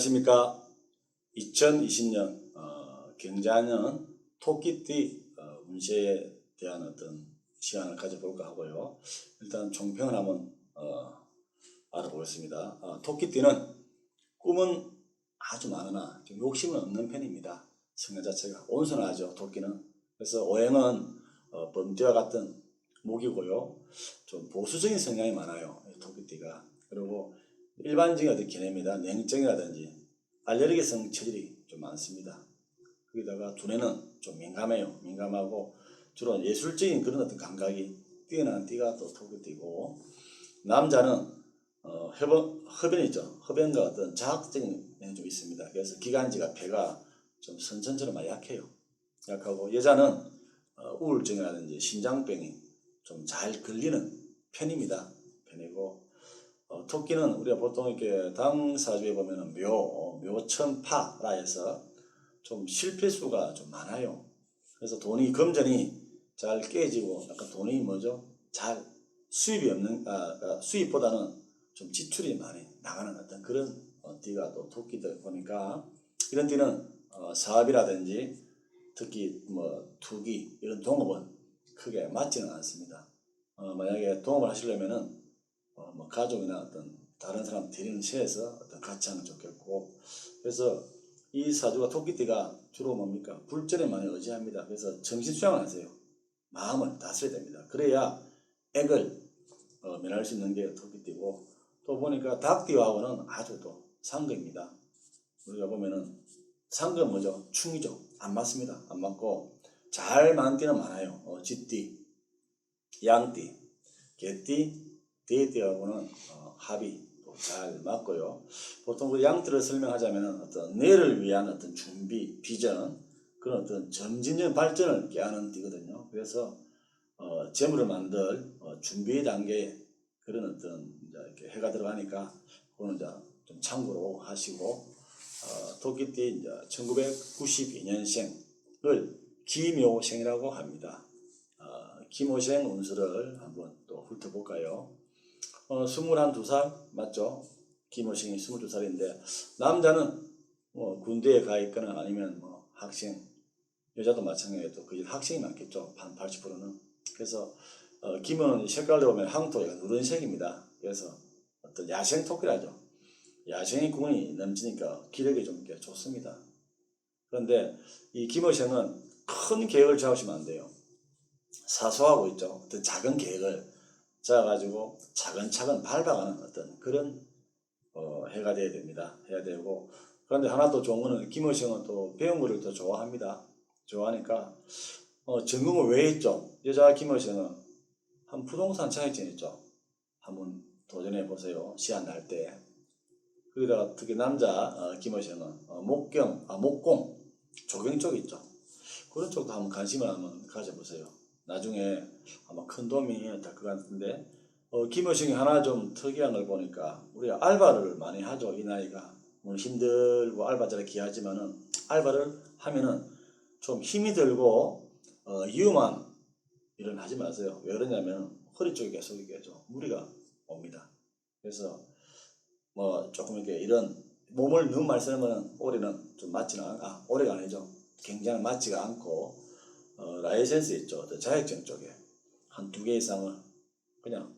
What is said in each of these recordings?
안녕하십니까. 2020년 경자년 토끼띠 운세에 대한 어떤 시간을 가져볼까 하고요. 일단 총평을 한번 알아보겠습니다. 토끼띠는 꿈은 아주 많으나 좀 욕심은 없는 편입니다. 성향 자체가 온순하죠. 토끼는. 그래서 오행은 범띠와 같은 목이고요. 좀 보수적인 성향이 많아요. 토끼띠가. 그리고 일반적인 어떤 개념이다. 냉정이라든지 알레르기성 체질이 좀 많습니다. 거기다가 두뇌는 좀 민감해요. 민감하고 주로 예술적인 그런 어떤 감각이 뛰어난 띠가 또 토끼띠고, 남자는 흡연이죠. 흡연과 어떤 자학적인 면이 좀 있습니다. 그래서 기관지가 폐가 좀 선천처럼 많이 약해요. 약하고, 여자는 우울증이라든지 심장병이 좀 잘 걸리는 편입니다. 편이고, 토끼는 우리가 보통 이렇게 당사주에 보면은 묘천파라 해서 좀 실패수가 좀 많아요. 그래서 돈이 금전이 잘 깨지고 약간 돈이 잘 수입이 없는 수입보다는 좀 지출이 많이 나가는 어떤 그런 띠가 또 토끼들 보니까, 이런 띠는 사업이라든지 특히 투기 이런 동업은 크게 맞지는 않습니다. 만약에 동업을 하시려면은 가족이나 어떤 다른 사람 데리는 체에서 어떤 같이 하면 좋겠고, 그래서 이 사주가 토끼띠가 주로 불전에 많이 의지합니다. 그래서 정신 수양을 하세요. 마음을 다스려야 됩니다. 그래야 액을 면할 수 있는 게 토끼띠고, 또 보니까 닭띠하고는 아주 또 상극입니다. 우리가 보면은 상극은 충이죠. 안 맞습니다. 안 맞고, 잘 맞는 띠는 많아요. 쥐띠, 양띠, 개띠, 돼지하고는 합이 잘 맞고요. 보통 그 양띠를 설명하자면 어떤 뇌를 위한 어떤 준비, 비전, 그런 어떤 점진적 발전을 꾀하는 띠거든요. 그래서 재물을 만들 준비 단계에 그런 어떤 이렇게 해가 들어가니까 그거는 좀 참고로 하시고, 토끼띠 1992년생을 기묘생이라고 합니다. 기묘생 운수를 한번 또 훑어볼까요? 21~22살 맞죠? 기묘생이 22살인데, 남자는 군대에 가 있거나 아니면 학생, 여자도 마찬가지로 거의 학생이 많겠죠. 한 80%는. 그래서 기묘는 색깔로 보면 황토가 누런색입니다. 그래서 어떤 야생 토끼라죠. 야생의 군이 넘치니까 기력이 좀 좋습니다. 그런데 이 기묘생은 큰 계획을 잡으시면 안 돼요. 사소하고 있죠. 어떤 작은 계획을 잡아가지고 차근차근 밟아가는 어떤 그런 해가 돼야 됩니다. 해야 되고, 그런데 하나 더 좋은 거는 김호생은 또 배운 거를 더 좋아합니다. 좋아하니까 전공을 왜 했죠? 여자 김호생은 한 부동산 자격증 있죠. 한번 도전해 보세요. 시간 날 때. 거기다가 특히 남자 김호생은 목공, 조경 쪽 있죠. 그런 쪽도 한번 관심을 한번 가져보세요. 나중에 아마 큰 도움이 될 것 같은데, 김호생이 하나 좀 특이한 걸 보니까, 우리가 알바를 많이 하죠. 이 나이가 힘들고 알바 잘 귀하지만은 알바를 하면은 좀 힘이 들고 위험한 일을 하지 마세요. 왜 그러냐면 허리 쪽에 계속 이게 좀 무리가 옵니다. 그래서 조금 이렇게 이런 몸을 너무 많이 쓰면 올해는 좀 올해가 아니죠. 굉장히 맞지가 않고, 라이센스 있죠. 자격증 쪽에 한 2개 이상을 그냥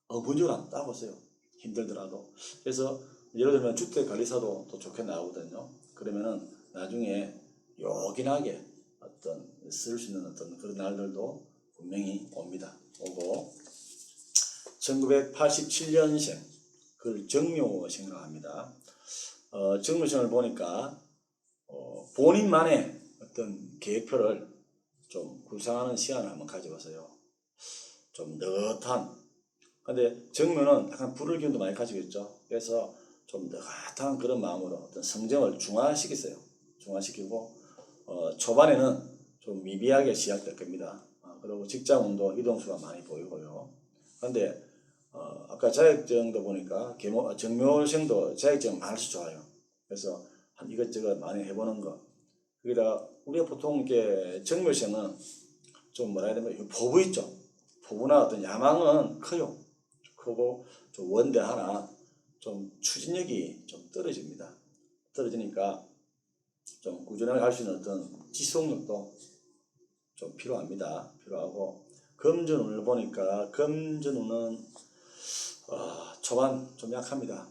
어분적으로 한번 따보세요. 힘들더라도. 그래서 예를 들면 주택관리사도 또 좋게 나오거든요. 그러면은 나중에 요긴하게 어떤 쓸 수 있는 어떤 그런 날들도 분명히 오고, 1987년생 그걸 정묘생이라고 합니다. 정묘생을 보니까 본인만의 어떤 계획표를 좀 구상하는 시간을 한번 가져보세요. 좀 느긋한, 근데 정묘는 약간 불을 기운도 많이 가지고 있죠. 그래서 좀 느긋한 그런 마음으로 어떤 성정을 중화시키세요. 중화시키고, 초반에는 좀 미비하게 시작될 겁니다. 그리고 직장운도 이동수가 많이 보이고요. 그런데 아까 자격증도 보니까 정묘생도 자격증 많아서 좋아요. 그래서 한 이것저것 많이 해보는 거. 거기다가 우리가 보통 이렇게 정묘생은 좀 뭐라 해야 되면 포부 있죠. 포부나 어떤 야망은 커요. 크고 좀 원대하나 좀 추진력이 좀 떨어집니다. 떨어지니까 좀 꾸준하게 할 수 있는 어떤 지속력도 좀 필요합니다. 필요하고 금전운을 보니까 금전운은 초반 좀 약합니다.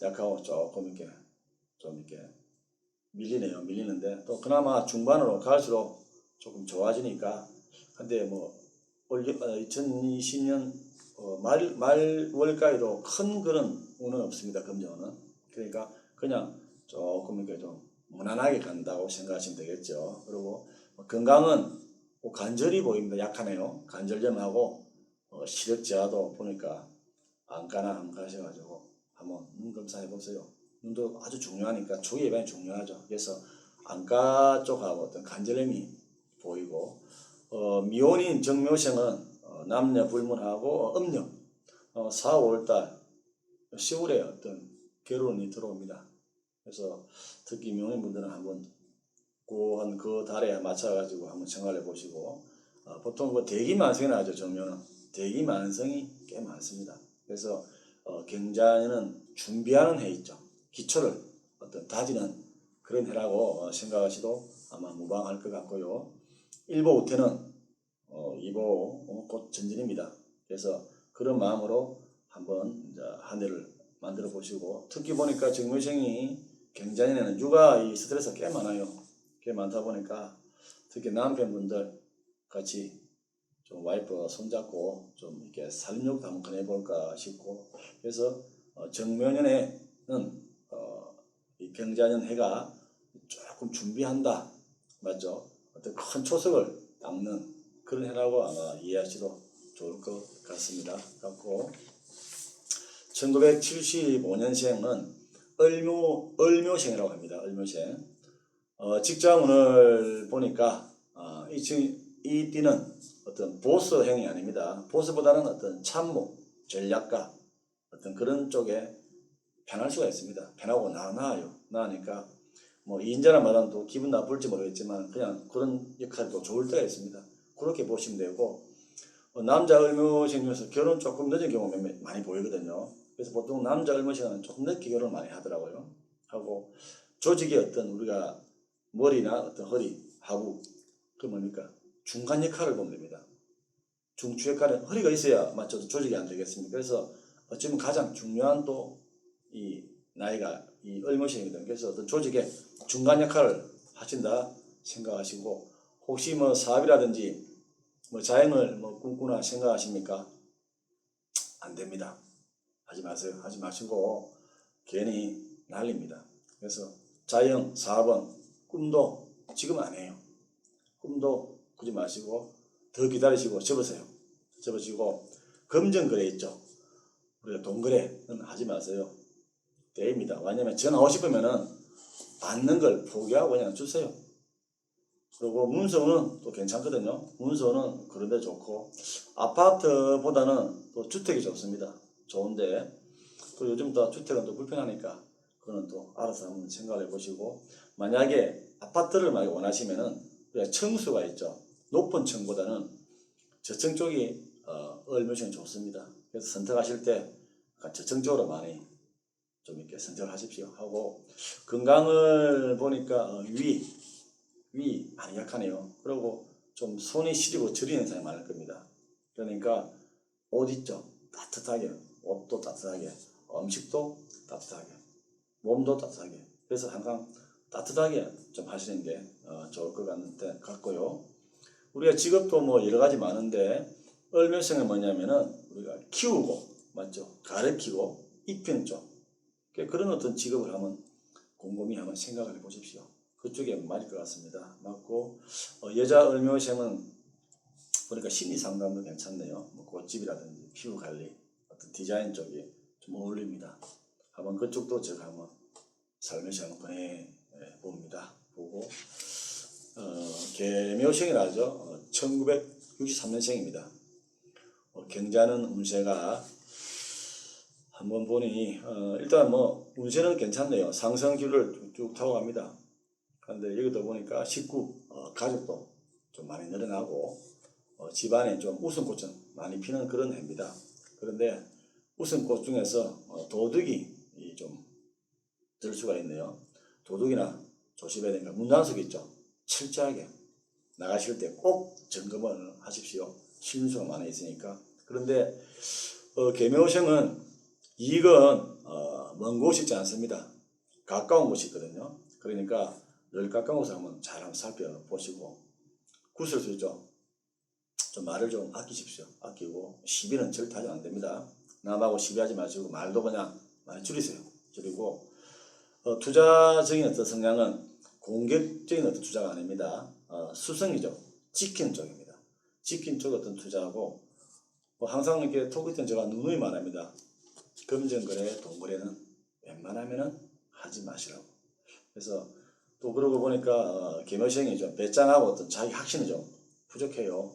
약하고 조금 이렇게 좀 이렇게 밀리네요. 밀리는데 또 그나마 중반으로 갈수록 조금 좋아지니까. 근데 뭐 2020년 말월까지도 큰 그런 운은 없습니다. 금전운은. 그러니까 그냥 조금 이렇게 좀 무난하게 간다고 생각하시면 되겠죠. 그리고 건강은 관절이 보입니다. 약하네요. 관절염하고 시력 저하도 보니까 안과나 한번 가셔가지고 한번 눈 검사해 보세요. 눈도 아주 중요하니까 초기 예방이 중요하죠. 그래서 안과 쪽하고 어떤 관절염이 보이고 미혼인 정묘생은 남녀 불문하고 음력 4, 5월달 10월에 어떤 결혼이 들어옵니다. 그래서 특히 미혼인분들은 한번 그 달에 맞춰가지고 한번 생활해 보시고 보통 그 대기만성이 나죠. 정묘는 대기만성이 꽤 많습니다. 그래서 경자는 준비하는 해 있죠. 기초를 어떤 다지는 그런 해라고 생각하시도 아마 무방할 것 같고요. 일보 우태는 이보 곧 전진입니다. 그래서 그런 마음으로 한번 이제 한 해를 만들어 보시고, 특히 보니까 정묘생이 경자년에는 육아 이 스트레스가 꽤 많아요. 꽤 많다 보니까 특히 남편분들 같이 좀 와이프 손잡고 좀 이렇게 살림욕도 한번 꺼내볼까 싶고, 그래서 정묘년에는 이 경자년 해가 조금 준비한다, 맞죠? 어떤 큰 초석을 닦는 그런 해라고 아마 이해하시도 좋을 것 같습니다. 그렇고 1975년생은 을묘생이라고 합니다. 을묘생. 직장운을 보니까 이 띠는 어떤 보스형이 아닙니다. 보스보다는 어떤 참모, 전략가 어떤 그런 쪽에 편할 수가 있습니다. 편하고 나아요. 나으니까 뭐 이인자란 말은 또 기분 나쁠지 모르겠지만 그냥 그런 역할도 좋을 때가 있습니다. 그렇게 보시면 되고, 남자 을묘생 중에서 결혼 조금 늦은 경우가 많이 보이거든요. 그래서 보통 남자 을묘생은 조금 늦게 결혼을 많이 하더라고요. 하고 조직의 어떤 우리가 머리나 어떤 허리, 하부, 그 뭡니까? 중간 역할을 보면 됩니다. 중추 역할은 허리가 있어야 맞죠? 조직이 안 되겠습니까? 그래서 어쩌면 가장 중요한 또 이 나이가 이 을묘생이거든요. 그래서 어떤 조직의 중간 역할을 하신다 생각하시고, 혹시 뭐 사업이라든지 뭐 자영을 뭐 꿈꾸나 생각하십니까? 안 됩니다. 하지 마세요. 하지 마시고 괜히 날립니다. 그래서 자영, 사업은 꿈도 지금 안 해요. 꿈도 꾸지 마시고 더 기다리시고 접으세요. 접으시고 금전거래 있죠. 우리가 돈거래는 하지 마세요. 때입니다. 왜냐면 전화 오고 싶으면은 받는 걸 포기하고 그냥 주세요. 그리고 문서는 또 괜찮거든요. 문서는 그런 데 좋고, 아파트보다는 또 주택이 좋습니다. 좋은데 또 요즘 또 주택은 또 불편하니까 그거는 또 알아서 한번 생각해 보시고, 만약에 아파트를 많이 원하시면은 층수가 있죠. 높은 층보다는 저층 쪽이 을묘생이 좋습니다. 그래서 선택하실 때 저층 쪽으로 많이 좀 이렇게 선택하십시오. 하고 건강을 보니까 위 많이 약하네요. 그리고 좀 손이 시리고 저리는 현상이 많을 겁니다. 그러니까 옷 있죠. 따뜻하게, 옷도 따뜻하게, 음식도 따뜻하게, 몸도 따뜻하게. 그래서 항상 따뜻하게 좀 하시는 게 좋을 것 같고요. 우리가 직업도 뭐 여러 가지 많은데 을묘생은 뭐냐면은 우리가 키우고, 맞죠? 가르치고 입히는 쪽. 그런 어떤 직업을 한번 곰곰이 한번 생각을 해보십시오. 그쪽에 맞을 것 같습니다. 맞고 여자 을묘생은 보니까 심리 상담도 괜찮네요. 뭐 꽃집이라든지 피부 관리, 어떤 디자인 쪽이 좀 어울립니다. 한번 그쪽도 제가 한번 살며시 한번 보내 봅니다. 보고 계묘생이라죠. 1963년생입니다. 경자는 운세가 한번 보니 일단 뭐 운세는 괜찮네요. 상승기를 쭉 타고 갑니다. 그런데 여기도 보니까 식구, 가족도 좀 많이 늘어나고 집안에 좀 웃음꽃은 많이 피는 그런 해입니다. 그런데 웃음꽃 중에서 도둑이 좀 들 수가 있네요. 도둑이나 조심해야 되니까 문단속이 있죠. 철저하게 나가실 때 꼭 점검을 하십시오. 실수가 많이 있으니까. 그런데 계묘성은 이익은 먼 곳이 있지 않습니다. 가까운 곳이 있거든요. 그러니까 늘 가까운 곳을 한번 잘 한번 살펴보시고 구설수죠. 좀 말을 좀 아끼십시오. 아끼고 시비는 절대 하면 안 됩니다. 남하고 시비하지 마시고 말도 그냥 많이 줄이세요. 줄이고 투자적인 어떤 성향은 공격적인 어떤 투자가 아닙니다. 수성이죠. 지키는 쪽입니다. 지키는 쪽 어떤 투자하고 항상 이렇게 토크할 제가 누누이 말합니다. 금전거래, 돈거래는 웬만하면은 하지 마시라고. 그래서 또 그러고 보니까 계묘생이 좀 배짱하고 어떤 자기 확신이 좀 부족해요.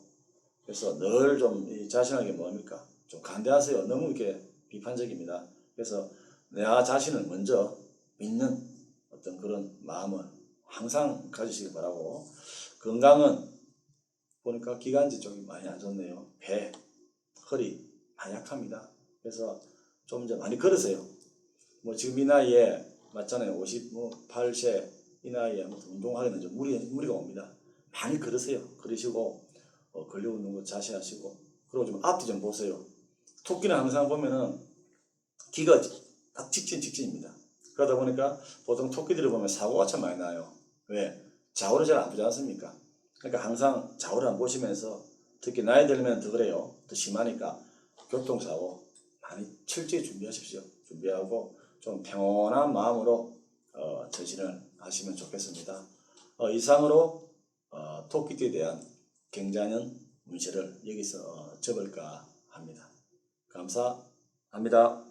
그래서 늘 좀 자신에게 뭡니까? 좀 간대하세요. 너무 이렇게 비판적입니다. 그래서 나 자신을 먼저 믿는 어떤 그런 마음을 항상 가지시기 바라고. 건강은 보니까 기관지 쪽이 많이 안 좋네요. 배, 허리 많이 약합니다. 그래서 좀 이제 많이 걸으세요. 뭐 지금 이 나이에 맞잖아요. 58세 이 나이에 운동하기는 좀 무리가 옵니다. 많이 걸으세요. 걸으시고 근력 운동 거 자세하시고 그리고 좀 앞뒤 좀 보세요. 토끼는 항상 보면은 기가 딱 직진입니다. 그러다 보니까 보통 토끼들을 보면 사고가 참 많이 나요. 왜? 좌우를 잘 안 보지 않습니까? 그러니까 항상 좌우를 안 보시면서 특히 나이 들면 더 그래요. 더 심하니까 교통사고 많이 철저히 준비하십시오. 준비하고 좀 평온한 마음으로 전신을 하시면 좋겠습니다. 이상으로 토끼띠에 대한 경자년 운세를 여기서 접을까 합니다. 감사합니다.